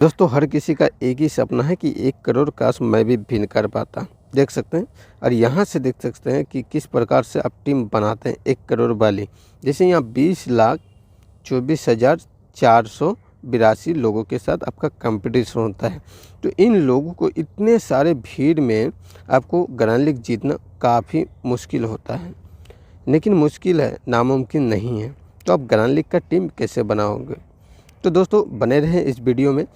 दोस्तों हर किसी का एक ही सपना है कि 1 करोड़ काश मैं भी विन कर पाता। देख सकते हैं और यहाँ से देख सकते हैं कि किस प्रकार से आप टीम बनाते हैं 1 करोड़ वाली। जैसे यहाँ 20,24,482 लोगों के साथ आपका कंपटीशन होता है। तो इन लोगों को इतने सारे भीड़ में आपको ग्रैंड लीग जीतना काफ़ी मुश्किल होता है, लेकिन मुश्किल है, नामुमकिन नहीं है। तो आप ग्रैंड लीग का टीम कैसे बनाओगे? तो दोस्तों बने रहें इस वीडियो में।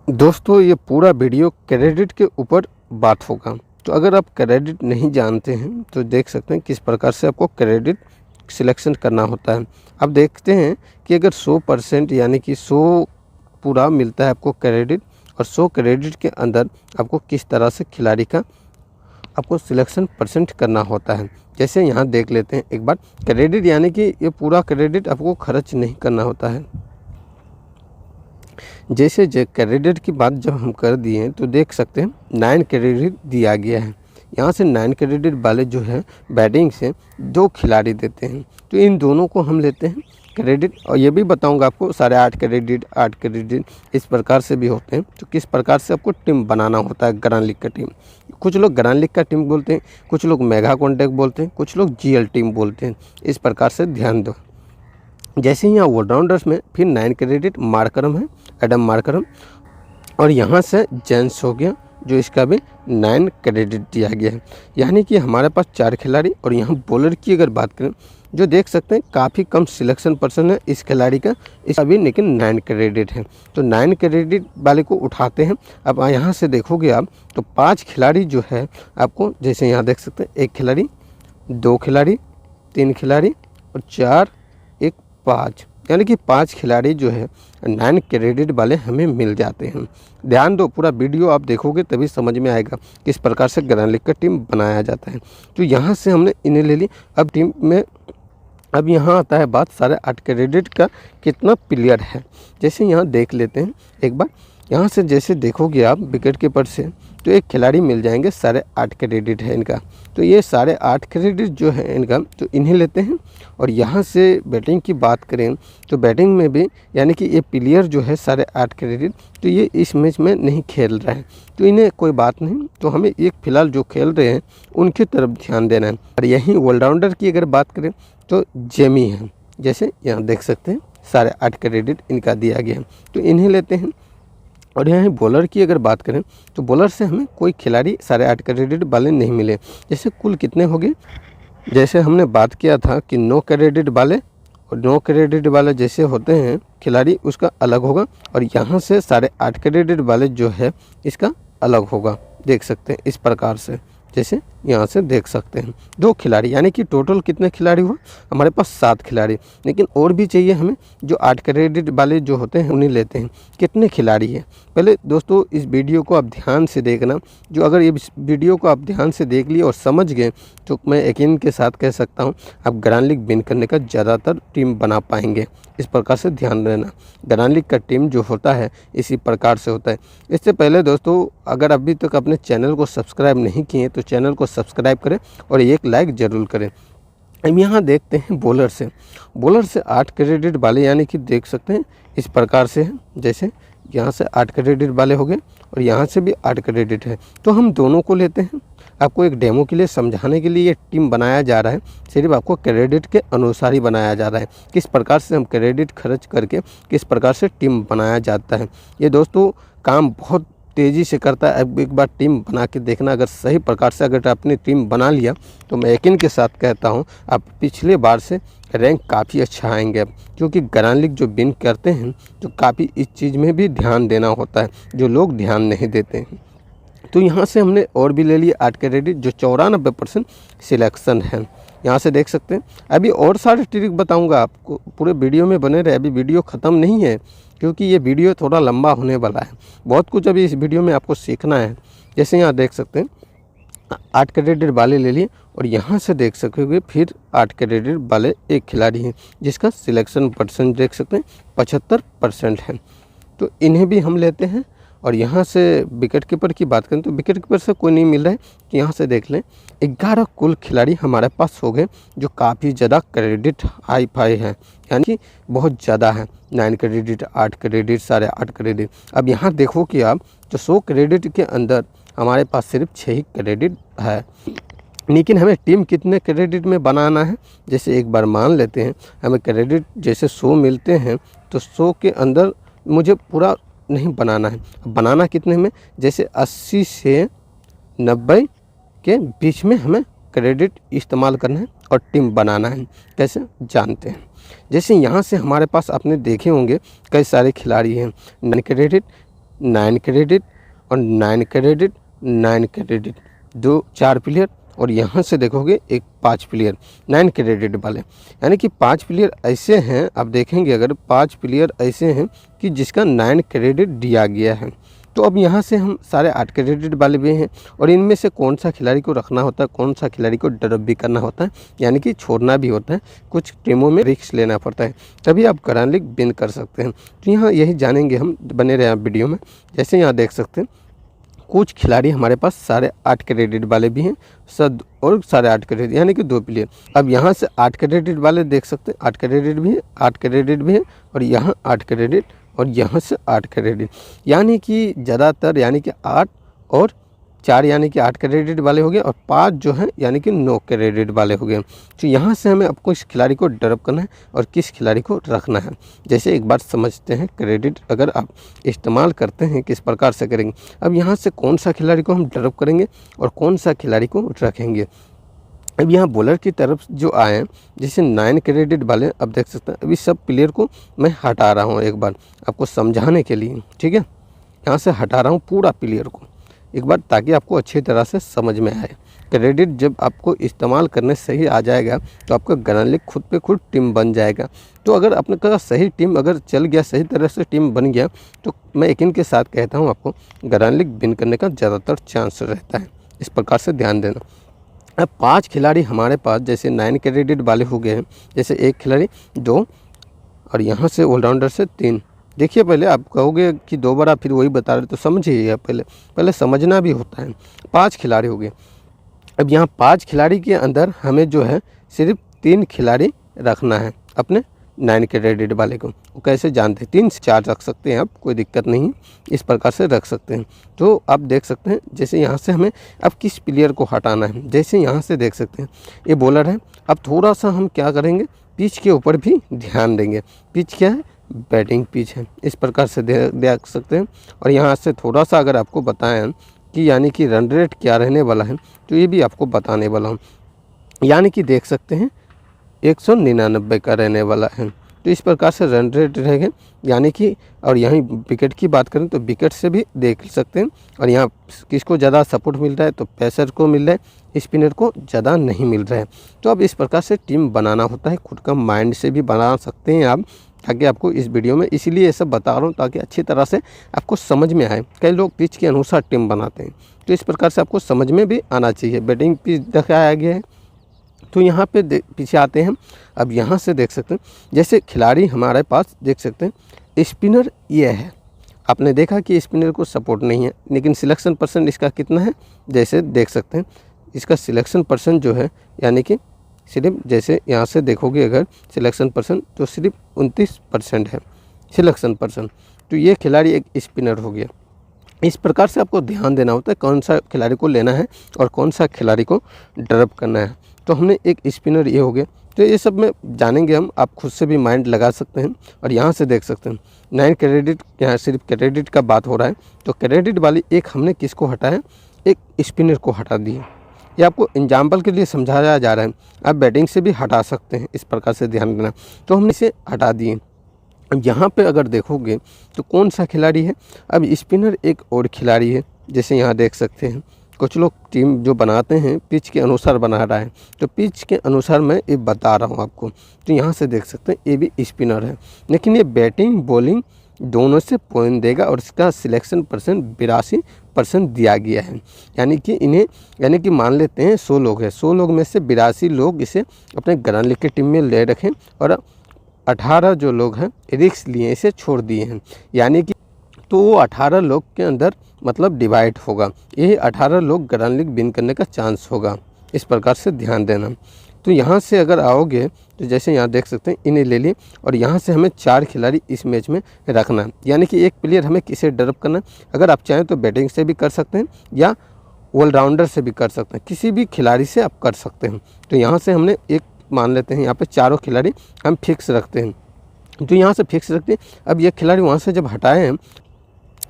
दोस्तों ये पूरा वीडियो क्रेडिट के ऊपर बात होगा। तो अगर आप क्रेडिट नहीं जानते हैं तो देख सकते हैं किस प्रकार से आपको क्रेडिट सिलेक्शन करना होता है। अब देखते हैं कि अगर 100% यानी कि 100 पूरा मिलता है आपको क्रेडिट, और 100 क्रेडिट के अंदर आपको किस तरह से खिलाड़ी का आपको सिलेक्शन परसेंट करना होता है। जैसे यहाँ देख लेते हैं एक बार क्रेडिट, यानी कि ये पूरा क्रेडिट आपको खर्च नहीं करना होता है। जैसे क्रेडिट की बात जब हम कर दिए तो देख सकते हैं 9 क्रेडिट दिया गया है। यहाँ से 9 क्रेडिट वाले जो है बैटिंग से 2 खिलाड़ी देते हैं, तो इन दोनों को हम लेते हैं क्रेडिट। और ये भी बताऊंगा आपको 8.5 क्रेडिट, 8 क्रेडिट इस प्रकार से भी होते हैं। तो किस प्रकार से आपको टीम बनाना होता है ग्रैंड लीग का टीम। कुछ लोग ग्रैंड लीग का टीम बोलते हैं, कुछ लोग मेगा कॉन्टेक्ट बोलते हैं, कुछ लोग जीएल टीम बोलते हैं। इस प्रकार से ध्यान दो। जैसे यहाँ ऑलराउंडर्स में फिर 9 क्रेडिट मार्करम है, एडम मार्करम, और यहाँ से जेंस हो गया जो इसका भी 9 क्रेडिट दिया गया है। यानी कि हमारे पास 4 खिलाड़ी। और यहाँ बॉलर की अगर बात करें जो देख सकते हैं काफ़ी कम सिलेक्शन पर्सन है इस खिलाड़ी का, इसका भी लेकिन 9 क्रेडिट है। तो 9 क्रेडिट वाले को उठाते हैं। अब यहाँ से देखोगे आप तो 5 खिलाड़ी जो है आपको, जैसे यहाँ देख सकते हैं 1 खिलाड़ी, 2 खिलाड़ी, 3 खिलाड़ी और 4, 1, 5, यानी कि 5 खिलाड़ी जो है 9 क्रेडिट वाले हमें मिल जाते हैं। ध्यान दो, पूरा वीडियो आप देखोगे तभी समझ में आएगा किस प्रकार से ग्रैंड लीग का टीम बनाया जाता है। तो यहाँ से हमने इन्हें ले ली। अब टीम में अब यहाँ आता है बात 8.5 क्रेडिट का कितना प्लेयर है। जैसे यहाँ देख लेते हैं एक बार, यहाँ से जैसे देखोगे आप विकेट कीपर से तो एक खिलाड़ी मिल जाएंगे 8.5 क्रेडिट है इनका। तो ये 8.5 क्रेडिट जो है इनका, तो इन्हें लेते हैं। और यहाँ से बैटिंग की बात करें तो बैटिंग में भी यानी कि ये प्लेयर जो है 8.5 क्रेडिट, तो ये इस मैच में नहीं खेल रहा है, तो इन्हें कोई बात नहीं। तो हमें एक फ़िलहाल जो खेल रहे हैं उनकी तरफ ध्यान देना है। और यहीं ऑलराउंडर की अगर बात करें तो जेमी है, जैसे यहाँ देख सकते हैं 8.5 क्रेडिट इनका दिया गया है, तो इन्हें लेते हैं। और यहाँ बॉलर की अगर बात करें तो बॉलर से हमें कोई खिलाड़ी 8.5 क्रेडिट वाले नहीं मिले। जैसे कुल कितने हो गए, जैसे हमने बात किया था कि 9 क्रेडिट वाले, और 9 क्रेडिट वाले जैसे होते हैं खिलाड़ी उसका अलग होगा, और यहाँ से 8.5 क्रेडिट वाले जो है इसका अलग होगा। देख सकते हैं इस प्रकार से, जैसे यहाँ से देख सकते हैं 2 खिलाड़ी, यानी कि टोटल कितने खिलाड़ी हुआ हमारे पास 7 खिलाड़ी। लेकिन और भी चाहिए हमें, जो 8 क्रेडिट वाले जो होते हैं उन्हें लेते हैं। कितने खिलाड़ी हैं पहले दोस्तों इस वीडियो को आप ध्यान से देखना। जो अगर ये वीडियो को आप ध्यान से देख लिए और समझ गए तो मैं यकीन के साथ कह सकता हूँ आप ग्रैंड लीग विन करने का ज़्यादातर टीम बना पाएंगे। इस प्रकार से ध्यान रहना, ग्रैंड लीग का टीम जो होता है इसी प्रकार से होता है। इससे पहले दोस्तों अगर अभी तक अपने चैनल को सब्सक्राइब नहीं किए तो चैनल को सब्सक्राइब करें और एक लाइक ज़रूर करें। अब यहाँ देखते हैं बॉलर से 8 क्रेडिट वाले, यानी कि देख सकते हैं इस प्रकार से है। जैसे यहाँ से 8 क्रेडिट वाले हो गए और यहाँ से भी 8 क्रेडिट है, तो हम दोनों को लेते हैं। आपको एक डेमो के लिए समझाने के लिए ये टीम बनाया जा रहा है, सिर्फ आपको क्रेडिट के अनुसार ही बनाया जा रहा है। किस प्रकार से हम क्रेडिट खर्च करके किस प्रकार से टीम बनाया जाता है, ये दोस्तों काम बहुत तेज़ी से करता है। अब एक बार टीम बना के देखना, अगर सही प्रकार से अगर आपने टीम बना लिया तो मैं यकीन के साथ कहता हूं आप पिछले बार से रैंक काफ़ी अच्छा आएंगे। अब क्योंकि ग्रैंड लीग जो विन करते हैं तो काफ़ी इस चीज़ में भी ध्यान देना होता है, जो लोग ध्यान नहीं देते हैं। तो यहाँ से हमने और भी ले लिए 8 क्रेडिट, जो 94% सिलेक्शन है। यहाँ से देख सकते हैं। अभी और सारे ट्रिक बताऊंगा आपको, पूरे वीडियो में बने रहे। अभी वीडियो ख़त्म नहीं है क्योंकि ये वीडियो थोड़ा लंबा होने वाला है। बहुत कुछ अभी इस वीडियो में आपको सीखना है। जैसे यहाँ देख सकते हैं 8 क्रेडिट वाले ले लिए, और यहाँ से देख सकोगे फिर 8 क्रेडिट वाले एक खिलाड़ी हैं जिसका सिलेक्शन परसेंट देख सकते हैं 75% है, तो इन्हें भी हम लेते हैं। और यहाँ से विकेट कीपर की बात करें तो विकेट कीपर से कोई नहीं मिल रहा है। कि यहाँ से देख लें 11 कुल खिलाड़ी हमारे पास हो गए जो काफ़ी ज़्यादा क्रेडिट हाई फाई है, यानी कि बहुत ज़्यादा है। 9 क्रेडिट, 8 क्रेडिट, 8.5 क्रेडिट। अब यहाँ देखो कि आप जो 100 क्रेडिट के अंदर हमारे पास सिर्फ 6 ही क्रेडिट है, लेकिन हमें टीम कितने क्रेडिट में बनाना है। जैसे एक बार मान लेते हैं हमें क्रेडिट जैसे 100 मिलते हैं तो 100 के अंदर मुझे पूरा नहीं बनाना है। बनाना कितने में, जैसे 80 से 90 के बीच में हमें क्रेडिट इस्तेमाल करना है और टीम बनाना है। कैसे जानते हैं, जैसे यहाँ से हमारे पास आपने देखे होंगे कई सारे खिलाड़ी हैं। 9 क्रेडिट, 9 क्रेडिट और 9 क्रेडिट, 9 क्रेडिट, 4 प्लेयर। और यहाँ से देखोगे एक 5 प्लेयर 9 क्रेडिट वाले, यानी कि 5 प्लेयर ऐसे हैं। आप देखेंगे अगर 5 प्लेयर ऐसे हैं कि जिसका 9 क्रेडिट दिया गया है। तो अब यहाँ से हम सारे 8 क्रेडिट वाले भी हैं और इनमें से कौन सा खिलाड़ी को रखना होता है, कौन सा खिलाड़ी को ड्रॉप भी करना होता है, यानी कि छोड़ना भी होता है। कुछ टीमों में रिस्क लेना पड़ता है, तभी आप ग्रैंड लीग विन कर सकते हैं। तो यहाँ यही जानेंगे हम, बने रहे वीडियो में। जैसे यहाँ देख सकते हैं कुछ खिलाड़ी हमारे पास 8.5 क्रेडिट वाले भी हैं और 8.5 क्रेडिट, यानी कि 2 प्लेयर। अब यहाँ से 8 क्रेडिट वाले देख सकते हैं, 8 क्रेडिट भी है, 8 क्रेडिट भी है और यहाँ 8 क्रेडिट और यहाँ से 8 क्रेडिट, यानी कि ज़्यादातर यानी कि 8 और 4 यानी कि 8 क्रेडिट वाले हो गए और 5 जो है यानी कि 9 क्रेडिट वाले हो गए। तो यहाँ से हमें आपको इस खिलाड़ी को ड्रॉप करना है और किस खिलाड़ी को रखना है। जैसे एक बार समझते हैं क्रेडिट अगर आप इस्तेमाल करते हैं किस प्रकार से करेंगे। अब यहाँ से कौन सा खिलाड़ी को हम ड्रॉप करेंगे और कौन सा खिलाड़ी को रखेंगे। अब यहाँ बॉलर की तरफ जो आए जैसे 9 क्रेडिट वाले, अब देख सकते हैं अभी सब प्लेयर को मैं हटा रहा हूँ एक बार आपको समझाने के लिए, ठीक है। यहाँ से हटा रहा हूँ पूरा प्लेयर को एक बार, ताकि आपको अच्छी तरह से समझ में आए। क्रेडिट जब आपको इस्तेमाल करने सही आ जाएगा तो आपका ग्रैंड लीग खुद पे खुद टीम बन जाएगा। तो अगर अपने का सही टीम अगर चल गया, सही तरह से टीम बन गया, तो मैं यकीन के साथ कहता हूँ आपको ग्रैंड लीग विन करने का ज़्यादातर चांस रहता है। इस प्रकार से ध्यान देना। अब 5 खिलाड़ी हमारे पास जैसे 9 क्रेडिट वाले हो गए हैं, जैसे एक खिलाड़ी 2 और यहाँ से ऑलराउंडर से 3। देखिए पहले आप कहोगे कि 2 बार आप फिर वही बता रहे, तो समझिए पहले समझना भी होता है। 5 खिलाड़ी हो गए। अब यहाँ 5 खिलाड़ी के अंदर हमें जो है सिर्फ 3 खिलाड़ी रखना है अपने 9 क्रेडिट वाले को। वो कैसे जानते हैं, 3 से 4 रख सकते हैं आप, कोई दिक्कत नहीं, इस प्रकार से रख सकते हैं। तो आप देख सकते हैं जैसे यहाँ से हमें अब किस प्लेयर को हटाना है। जैसे यहाँ से देख सकते हैं ये बॉलर है। अब थोड़ा सा हम क्या करेंगे, पिच के ऊपर भी ध्यान देंगे। पिच क्या है, बैटिंग पिच है, इस प्रकार से देख सकते हैं। और यहाँ से थोड़ा सा अगर आपको बताएं कि यानी कि रन रेट क्या रहने वाला है, तो ये भी आपको बताने वाला हूँ। यानी कि देख सकते हैं 199 का रहने वाला है। तो इस प्रकार से रन रेट रहेगा, यानी कि और यहीं विकेट की बात करें तो विकेट से भी देख सकते हैं। और यहाँ किसको ज़्यादा सपोर्ट मिल रहा है, तो पेसर को मिल रहा है, स्पिनर को ज़्यादा नहीं मिल रहा है। तो अब इस प्रकार से टीम बनाना होता है, खुद का माइंड से भी बना सकते हैं आप, ताकि आपको इस वीडियो में इसलिए ये सब बता रहा हूँ ताकि अच्छी तरह से आपको समझ में आए। कई लोग पिच के अनुसार टीम बनाते हैं, तो इस प्रकार से आपको समझ में भी आना चाहिए। बैटिंग पिच दिखाया गया है, तो यहाँ पे पीछे आते हैं। अब यहाँ से देख सकते हैं जैसे खिलाड़ी हमारे पास देख सकते हैं स्पिनर ये है। आपने देखा कि स्पिनर को सपोर्ट नहीं है, लेकिन सिलेक्शन परसेंट इसका कितना है, जैसे देख सकते हैं इसका सिलेक्शन परसेंट जो है यानी कि सिर्फ जैसे यहाँ से देखोगे अगर सिलेक्शन परसेंट तो सिर्फ 29% है सिलेक्शन परसेंट। तो ये खिलाड़ी एक स्पिनर हो गया। इस प्रकार से आपको ध्यान देना होता है कौन सा खिलाड़ी को लेना है और कौन सा खिलाड़ी को ड्रॉप करना है। तो हमने एक स्पिनर ये हो गया। तो ये सब में जानेंगे हम, आप खुद से भी माइंड लगा सकते हैं। और यहाँ से देख सकते हैं 9 क्रेडिट, यहाँ सिर्फ क्रेडिट का बात हो रहा है। तो क्रेडिट वाली एक हमने किसको हटाया, एक स्पिनर को हटा दिए। ये आपको एग्जाम्पल के लिए समझाया जा रहा है, आप बैटिंग से भी हटा सकते हैं, इस प्रकार से ध्यान देना। तो हमने इसे हटा दिए। अब यहाँ पे अगर देखोगे तो कौन सा खिलाड़ी है, अब स्पिनर एक और खिलाड़ी है। जैसे यहाँ देख सकते हैं कुछ लोग टीम जो बनाते हैं पिच के अनुसार बना रहा है, तो पिच के अनुसार मैं ये बता रहा हूँ आपको। तो यहाँ से देख सकते हैं ये भी स्पिनर है, लेकिन ये बैटिंग बॉलिंग दोनों से पॉइंट देगा और इसका सिलेक्शन परसेंट 82% दिया गया है। यानी कि इन्हें यानी कि मान लेते हैं 100 लोग हैं, 100 लोग में से 82 लोग इसे अपने ग्रैंड लीग की टीम में ले रखें और 18 जो लोग हैं रिस्क लिए इसे छोड़ दिए हैं। यानी कि तो वो 18 लोग के अंदर मतलब डिवाइड होगा, यही 18 लोग ग्रैंड लीग विन करने का चांस होगा। इस प्रकार से ध्यान देना। तो यहाँ से अगर आओगे तो जैसे यहाँ देख सकते हैं इन्हें ले ली और यहाँ से हमें 4 खिलाड़ी इस मैच में रखना है, यानी कि एक प्लेयर हमें किसे ड्रॉप करना है। अगर आप चाहें तो बैटिंग से भी कर सकते हैं या ऑलराउंडर से भी कर सकते हैं, किसी भी खिलाड़ी से आप कर सकते हैं। तो यहाँ से हमने एक मान लेते हैं, यहाँ पे चारों खिलाड़ी हम फिक्स रखते हैं। तो यहाँ से फिक्स रखते हैं। अब ये खिलाड़ी वहाँ से जब हटाए हैं,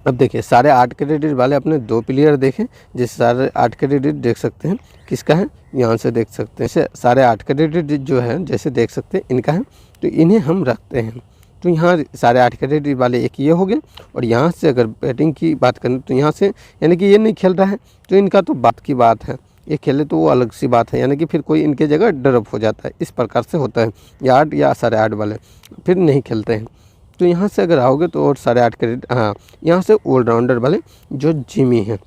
अब देखिए सारे 8 क्रेडिट वाले अपने 2 प्लेयर देखें, जैसे सारे 8 क्रेडिट देख सकते हैं किसका है, यहाँ से देख सकते हैं। जैसे सारे 8 क्रेडिट जो है जैसे देख सकते हैं इनका है, तो इन्हें हम रखते हैं। तो यहाँ सारे 8 क्रेडिट वाले एक ये हो गए। और यहाँ से अगर बैटिंग की बात करें तो यहाँ से यानी कि ये नहीं खेल रहा है तो इनका तो बात की बात है, ये खेले तो वो अलग सी बात है, यानी कि फिर कोई इनके जगह ड्रॉप हो जाता है। इस प्रकार से होता है, या 8 या साढ़े 8 वाले फिर नहीं खेलते हैं। तो यहाँ से अगर आओगे तो और साढ़े 8 क्रेडिट, हाँ यहाँ से ऑलराउंडर वाले जो जिमी हैं,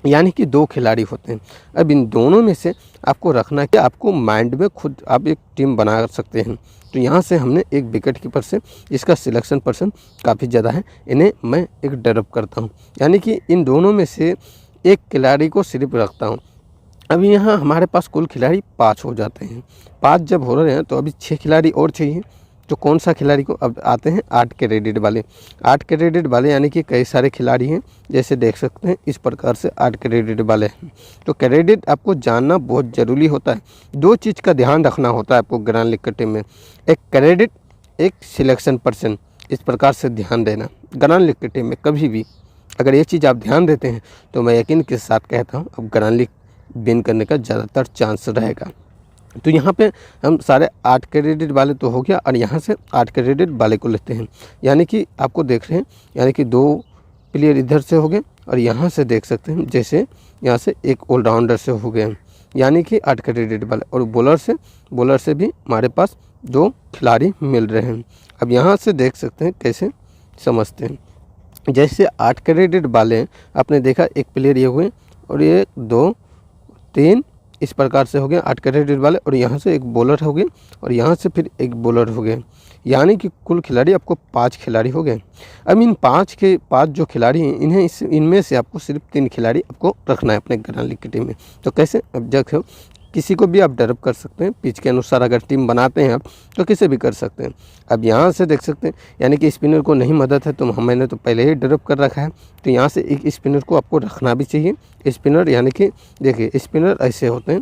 यानी कि 2 खिलाड़ी होते हैं। अब इन दोनों में से आपको रखना कि आपको माइंड में खुद आप एक टीम बना सकते हैं। तो यहाँ से हमने एक विकेट कीपर से, इसका सिलेक्शन पर्सन काफ़ी ज़्यादा है, इन्हें मैं एक ड्रॉप करता हूँ, यानी कि इन दोनों में से एक खिलाड़ी को सिर्फ रखता हूँ। अभी यहाँ हमारे पास कुल खिलाड़ी 5 हो जाते हैं। 5 जब हो रहे हैं तो अभी 6 खिलाड़ी और चाहिए। तो कौन सा खिलाड़ी को, अब आते हैं 8 क्रेडिट वाले। 8 क्रेडिट वाले यानी कि कई सारे खिलाड़ी हैं, जैसे देख सकते हैं इस प्रकार से 8 क्रेडिट वाले हैं। तो क्रेडिट आपको जानना बहुत ज़रूरी होता है। 2 चीज़ का ध्यान रखना होता है आपको ग्रैंड लीग की टीम में, एक क्रेडिट, एक सिलेक्शन पर्सन। इस प्रकार से ध्यान देना ग्रैंड लीग की टीम में कभी भी, अगर ये चीज़ आप ध्यान देते हैं तो मैं यकीन के साथ कहता हूँ अब ग्रैंड लीग विन करने का ज़्यादातर चांस रहेगा। तो यहाँ पे हम सारे 8 क्रेडिट वाले तो हो गया, और यहाँ से 8 क्रेडिट वाले को लेते हैं, यानी कि आपको देख रहे हैं, यानी कि 2 प्लेयर इधर से हो गए और यहाँ से देख सकते हैं जैसे यहाँ से एक ऑलराउंडर से हो गए, यानी कि 8 क्रेडिट वाले। और बॉलर से भी हमारे पास 2 खिलाड़ी मिल रहे हैं। अब यहाँ से देख सकते हैं कैसे समझते हैं, जैसे 8 क्रेडिट वाले आपने देखा एक प्लेयर ये हुए और ये 2 3 इस प्रकार से हो गए 8 क्रेडिट वाले, और यहाँ से एक बॉलर हो गए और यहाँ से फिर एक बॉलर हो गए, यानी कि कुल खिलाड़ी आपको 5 खिलाड़ी हो गए। अब इन 5 जो खिलाड़ी हैं इन्हें इनमें से आपको सिर्फ 3 खिलाड़ी आपको रखना है अपने ग्रैंड लीग की टीम में। तो कैसे, अब देखो किसी को भी आप ड्रॉप कर सकते हैं, पिच के अनुसार अगर टीम बनाते हैं आप तो किसे भी कर सकते हैं। अब यहाँ से देख सकते हैं, यानी कि स्पिनर को नहीं मदद है तो मैंने तो पहले ही ड्रॉप कर रखा है, तो यहाँ से एक स्पिनर को आपको रखना भी चाहिए। स्पिनर यानी कि देखिए स्पिनर ऐसे होते हैं,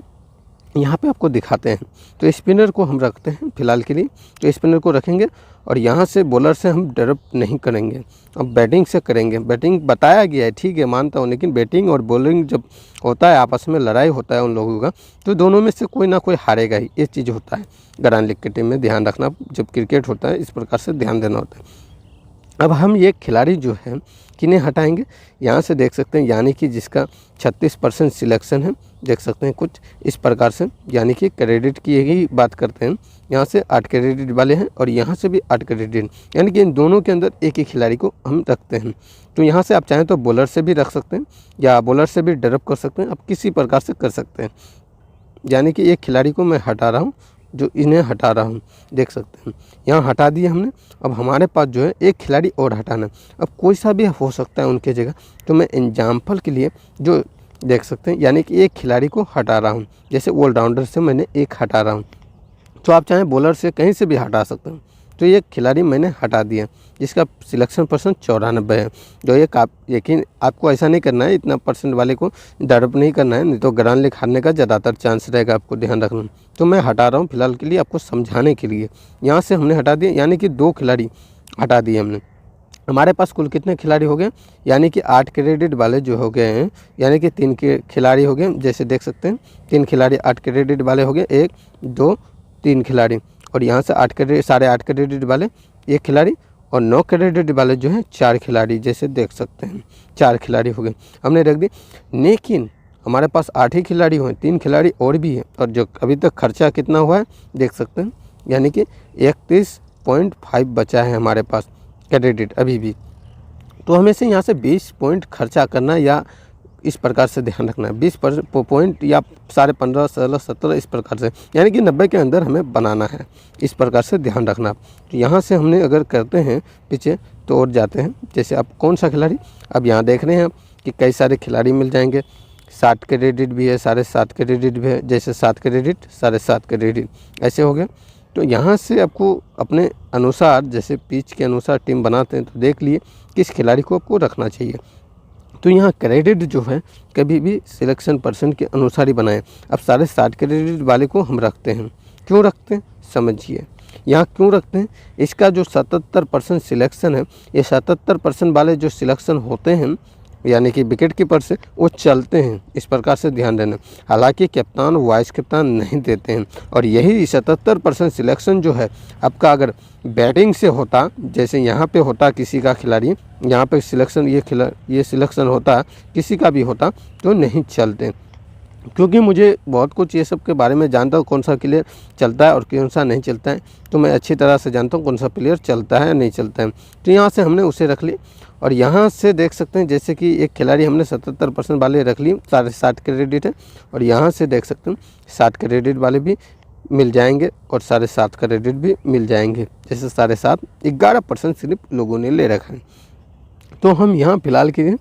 यहाँ पे आपको दिखाते हैं। तो स्पिनर को हम रखते हैं फिलहाल के लिए, तो स्पिनर को रखेंगे और यहाँ से बॉलर से हम ड्रॉप नहीं करेंगे, अब बैटिंग से करेंगे। बैटिंग बताया गया है, ठीक है मानता हूँ, लेकिन बैटिंग और बॉलिंग जब होता है आपस में लड़ाई होता है उन लोगों का, तो दोनों में से कोई ना कोई हारेगा ही, ये चीज़ होता है ग्रैंड लीग की टीम में। ध्यान रखना, जब क्रिकेट होता है इस प्रकार से ध्यान देना होता है। अब हम ये खिलाड़ी जो है किन्हें हटाएंगे, यहाँ से देख सकते हैं, यानी कि जिसका 36% सिलेक्शन है, देख सकते हैं कुछ इस प्रकार से, यानी कि क्रेडिट की ही बात करते हैं। यहाँ से 8 क्रेडिट वाले हैं और यहाँ से भी 8 क्रेडिट, यानी कि इन दोनों के अंदर एक ही खिलाड़ी को हम रखते हैं। तो यहाँ से आप चाहें तो बॉलर से भी रख सकते हैं या बॉलर से भी ड्रॉप कर सकते हैं, आप किसी प्रकार से कर सकते हैं। यानी कि एक खिलाड़ी को मैं हटा रहा हूँ, जो इन्हें हटा रहा हूँ, देख सकते हैं यहाँ हटा दिया हमने। अब हमारे पास जो है एक खिलाड़ी और हटाना, अब कोई सा भी हो सकता है उनके जगह। तो मैं एग्जाम्पल के लिए जो देख सकते हैं, यानी कि एक खिलाड़ी को हटा रहा हूँ, जैसे ऑलराउंडर से मैंने एक हटा रहा हूँ, तो आप चाहें बॉलर से कहीं से भी हटा सकते हैं। तो ये खिलाड़ी मैंने हटा दिया जिसका सिलेक्शन परसेंट 94 है। जो ये यकीन आपको ऐसा नहीं करना है, इतना परसेंट वाले को ड्रॉप नहीं करना है, नहीं तो ग्रैंड लीग हारने का ज़्यादातर चांस रहेगा, आपको ध्यान रखना। तो मैं हटा रहा हूँ फिलहाल के लिए आपको समझाने के लिए। यहाँ से हमने हटा दिया, यानी कि 2 खिलाड़ी हटा दिए हमने। हमारे पास कुल कितने खिलाड़ी हो गए, यानी कि 8 क्रेडिट वाले जो हो गए हैं, यानी कि 3 के खिलाड़ी हो गए, जैसे देख सकते हैं 3 खिलाड़ी 8 क्रेडिट वाले हो गए, 1 2 3 खिलाड़ी। और यहाँ से 8 क्रेडिट, साढ़े 8 क्रेडिट वाले 1 खिलाड़ी, और 9 क्रेडिट वाले जो हैं 4 खिलाड़ी, जैसे देख सकते हैं 4 खिलाड़ी हो गए हमने रख दी। लेकिन हमारे पास 8 ही खिलाड़ी हुए, 3 खिलाड़ी और भी है, और जो अभी तक खर्चा कितना हुआ है देख सकते हैं, यानी कि 31.5 बचा है हमारे पास क्रेडिट अभी भी। तो हमें से यहाँ से 20 पॉइंट खर्चा करना या इस प्रकार से ध्यान रखना है, 20 पॉइंट या 15.5, 16, 17 इस प्रकार से, यानी कि 90 के अंदर हमें बनाना है, इस प्रकार से ध्यान रखना। तो यहाँ से हमने अगर करते हैं पीछे तो और जाते हैं, जैसे आप कौन सा खिलाड़ी, अब यहाँ देख रहे हैं आप कि कई सारे खिलाड़ी मिल जाएंगे, 60 क्रेडिट भी है, 7.5 क्रेडिट भी है, जैसे 7 क्रेडिट 7.5 क्रेडिट ऐसे हो गए। तो यहाँ से आपको अपने अनुसार, जैसे पिच के अनुसार टीम बनाते हैं, तो देख लिए किस खिलाड़ी को आपको रखना चाहिए। तो यहाँ क्रेडिट जो है कभी भी सिलेक्शन पर्सन के अनुसार ही बनाएं। अब 7.5 क्रेडिट वाले को हम रखते हैं, क्यों रखते हैं समझिए। यहाँ क्यों रखते हैं, इसका जो 77% सिलेक्शन है, ये 77% वाले जो सिलेक्शन होते हैं यानी कि विकेट कीपर से, वो चलते हैं, इस प्रकार से ध्यान देना। हालांकि कप्तान वाइस कप्तान नहीं देते हैं, और यही 77% सिलेक्शन जो है आपका अगर बैटिंग से होता, जैसे यहाँ पे होता किसी का खिलाड़ी, यहाँ पे सिलेक्शन ये सिलेक्शन होता किसी का भी होता, तो नहीं चलते। क्योंकि मुझे बहुत कुछ ये सब के बारे में जानता हूँ, कौन सा प्लेयर चलता है और कौन सा नहीं चलता है, तो मैं अच्छी तरह से जानता हूँ कौन सा प्लेयर चलता है या नहीं चलता है। तो यहाँ से हमने उसे रख ली, और यहाँ से देख सकते हैं जैसे कि एक खिलाड़ी हमने 77% वाले रख ली, 60 क्रेडिट है, और यहाँ से देख सकते हैं 60 क्रेडिट वाले भी मिल जाएंगे और 7.5 क्रेडिट भी मिल जाएंगे। जैसे 7.5 11% सिर्फ लोगों ने ले रखा है। तो हम यहाँ फिलहाल के लिए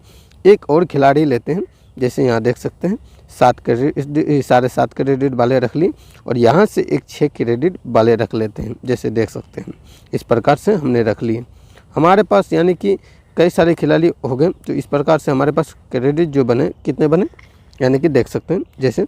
एक और खिलाड़ी लेते हैं, जैसे यहाँ देख सकते हैं 7.5 क्रेडिट वाले रख ली, और यहाँ से एक 6 क्रेडिट वाले रख लेते हैं, जैसे देख सकते हैं इस प्रकार से हमने रख लिए। हमारे पास यानी कि कई सारे खिलाड़ी हो गए, तो इस प्रकार से हमारे पास क्रेडिट जो बने कितने बने, यानी कि देख सकते हैं जैसे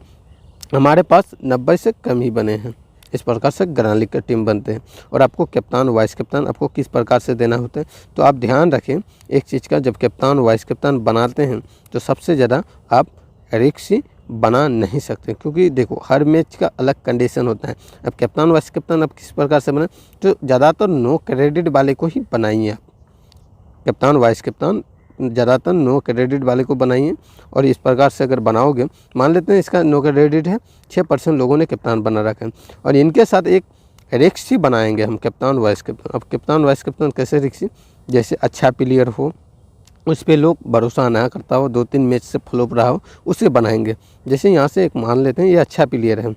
हमारे पास 90 से कम ही बने हैं। इस प्रकार से ग्रैंड लीग का टीम बनते हैं। और आपको कप्तान वाइस कप्तान आपको किस प्रकार से देना होता है, तो आप ध्यान रखें एक चीज़ का, जब कप्तान वाइस कप्तान बनाते हैं तो सबसे ज़्यादा आप रिक्स बना नहीं सकते, क्योंकि देखो हर मैच का अलग कंडीशन होता है। अब कप्तान वाइस कप्तान आप किस प्रकार से बनाए, तो ज़्यादातर नो क्रेडिट वाले को ही बनाइए। आप कप्तान वाइस कप्तान ज़्यादातर नो क्रेडिट वाले को बनाइए, और इस प्रकार से अगर बनाओगे, मान लेते हैं इसका नो क्रेडिट है, 6% लोगों ने कप्तान बना रखा है, और इनके साथ एक रिक्स ही बनाएंगे हम कप्तान वाइस कप्तान। अब कप्तान वाइस कप्तान कैसे रिक्स, जैसे अच्छा प्लेयर हो, उस पर लोग भरोसा ना करता हो, 2-3 मैच से फ्लॉप रहा हो, उसे बनाएंगे। जैसे यहाँ से एक मान लेते हैं ये अच्छा प्लेयर है,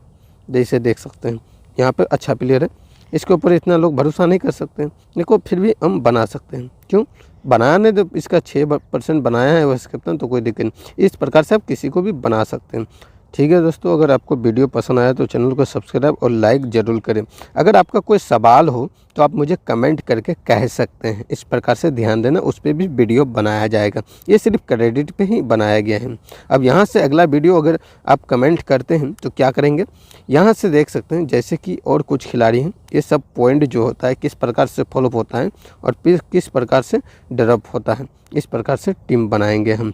जैसे देख सकते हैं यहाँ पे अच्छा प्लेयर है, इसके ऊपर इतना लोग भरोसा नहीं कर सकते हैं, देखो फिर भी हम बना सकते हैं। क्यों बनाने, तो इसका 6% बनाया है वाइस कप्तान, तो कोई दिक्कत नहीं। इस प्रकार से आप किसी को भी बना सकते हैं। ठीक है दोस्तों, अगर आपको वीडियो पसंद आया तो चैनल को सब्सक्राइब और लाइक ज़रूर करें। अगर आपका कोई सवाल हो तो आप मुझे कमेंट करके कह सकते हैं, इस प्रकार से ध्यान देना, उस पर भी वीडियो बनाया जाएगा। ये सिर्फ क्रेडिट पे ही बनाया गया है। अब यहाँ से अगला वीडियो अगर आप कमेंट करते हैं तो क्या करेंगे, यहाँ से देख सकते हैं जैसे कि और कुछ खिलाड़ी हैं, ये सब पॉइंट जो होता है किस प्रकार से फॉलोअप होता है और फिर किस प्रकार से ड्रॉप होता है, इस प्रकार से टीम बनाएंगे हम।